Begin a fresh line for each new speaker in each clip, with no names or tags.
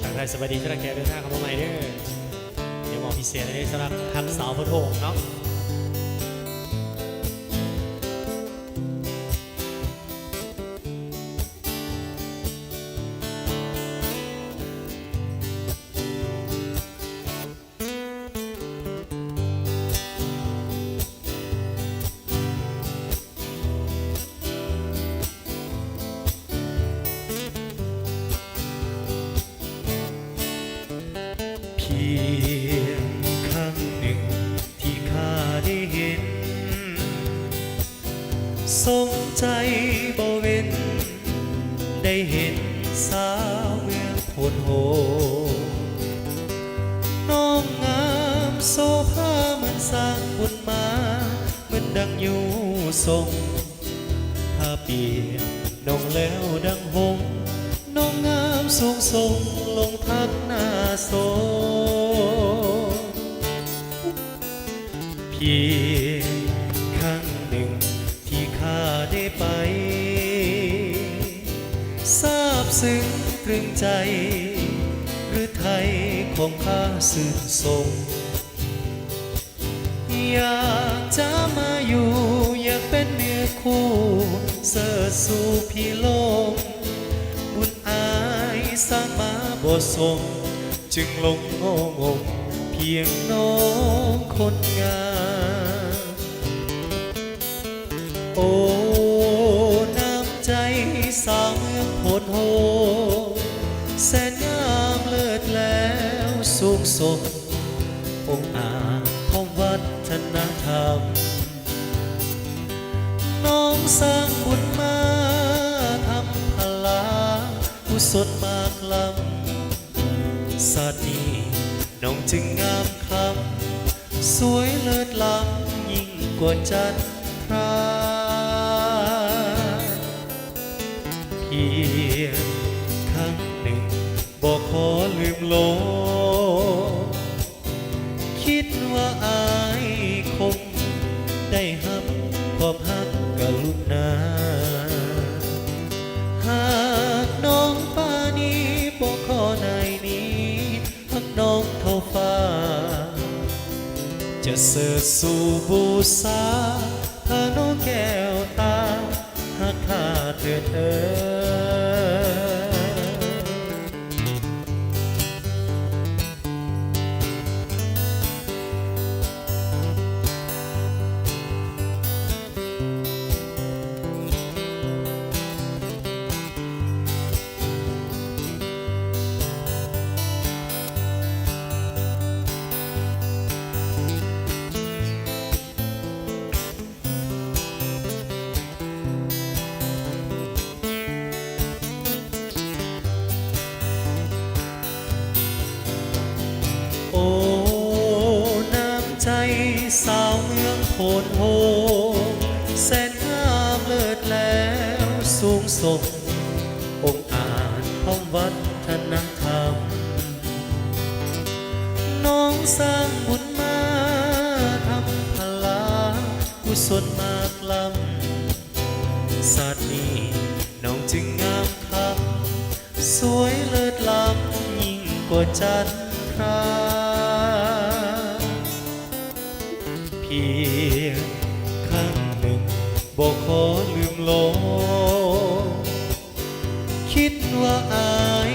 ทางไทยสวัสดีทุกท่านแขกเดินทางเข้ามาใหม่เด้อเดี๋ยวมองพิเศษเลยสำหรับหักสาวพุทโธเนาะเพียงครั้งหนึ่งที่ข้าได้เห็นทรงใจบ่เว้นได้เห็นสาวเมืองโพนโฮน้องงามโซภาเหมือนสร้างบุญมาเหมือนดังอยู่ทรงถ้าเปลี่ยนน้องแล้วดังหงน้องงามสูงส่งลงทักหน้าโซเพียงครั้งหนึ่งที่ข้าได้ไปทราบซึ้งตรึงใจหรือไทยของข้าสื่นทรงอยากจะมาอยู่อยากเป็นเนื้อคู่เสิร์ชสู่พี่โลกบุญอายสร้างมาบ่สมจึงลงโง่งงเพียงน้องคนงามโอ้น้ำใจสาวเมืองโพนโฮแสนงามเลิศแล้วสุขสมองค์อาจของวัฒนธรรมน้องสร้างบุญมาทำพลากุศลมากล้ำศาสตร์นี้น้องจึงงามคำสวยเลิศล้ำยิ่งกว่าจันทราเพียงครั้งหนึ่งบอกขอลืมโลกคิดว่าอายคงได้หับความหักกรุณาหากน้องป้านี้บอกขอในนี้หักน้องเท่าฟ้าจะเสิร์ชสู่บูชาพาน้องแก้วตาหักข้าเถิดเอ่โอ้น้ำใจสาวเมืองโพนโฮแสนงามเลิศแล้วสูงส่งองค์อาจของวัฒนธรรมน้องสร้างบุญมาทำพลากุศลมากล้ำศาสตร์นี้น้องจึงงามคำสวยเลิศล้ำยิ่งกว่าจันทราเพียงครั้งหนึ่งบอกขอลืมโลกคิดว่าอาย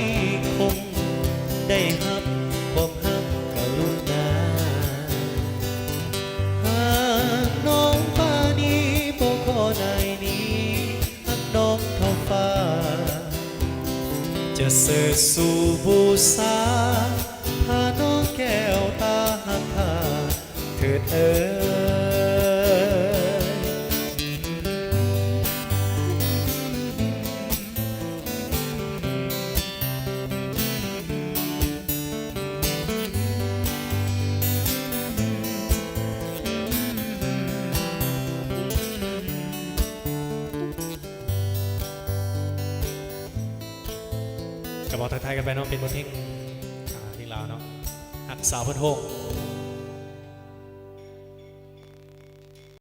คงได้หับความหักกรุณาหากน้องป้านี้บอกขอในนี้หักน้องเท่าฟ้าจะเสิร์ชสู่บูชาพาน้องแก้วตาหักข้าเถิดเอ่กระบอกทักทายกันไปเนาะเป็นบทเพลงที่ลาวเนาะหักสาวพุทโธ